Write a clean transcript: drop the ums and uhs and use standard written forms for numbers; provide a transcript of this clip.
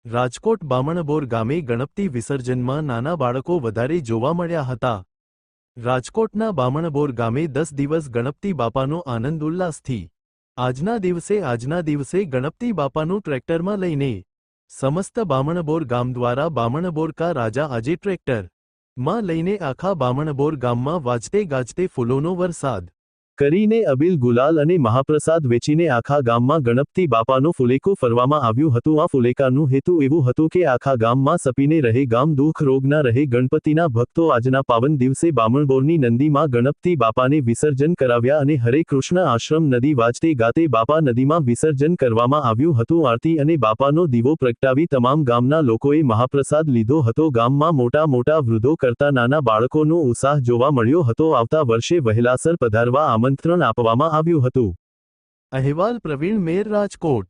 રાજકોટ બામણબોર ગામે ગણપતિ વિસર્જનમાં નાના બાળકો વધારે જોવા મળ્યા હતા। રાજકોટના બામણબોર ગામે 10 દિવસ ગણપતિ બાપાનો આનંદ ઉલ્લાસથી આજના દિવસે ગણપતિ બાપાનું ટ્રેક્ટરમાં લઈને સમસ્ત બામણબોર ગામ દ્વારા બામણબોર કા રાજા આજે ટ્રેક્ટરમાં લઈને આખા બામણબોર ગામમાં વાજતે ગાજતે ફૂલોનો વરસાદ કરીને અબીલ ગુલાલ અને મહાપ્રસાદ વેચીને આખા ગામમાં ગણપતિ બાપાનો ફુલેકો ફરવામાં આવ્યું હતું। આ ફુલેકાનું હેતુ એવું હતું કે આખા ગામમાં સપીને રહે, ગામ દુઃખ રોગ ના રહે। ગણપતિના ભક્તો આજના પાવન દિવસે બામણબોરની નંદીમાં ગણપતિ બાપાને વિસર્જન કરાવ્યા અને હરે કૃષ્ણ આશ્રમ નદી વાજતે ગાતે બાપા નદીમાં વિસર્જન કરવામાં આવ્યું હતું। આરતી અને બાપાનો દીવો પ્રગટાવી તમામ ગામના લોકોએ મહાપ્રસાદ લીધો હતો। ગામમાં મોટા વૃદ્ધો કરતા નાના બાળકોનો ઉત્સાહ જોવા મળ્યો હતો। આવતા વર્ષે વહેલાસર પધારવા આમંત્રણ આપવામાં આવ્યું હતું। અહેવાલ પ્રવીણ મેર, રાજકોટ।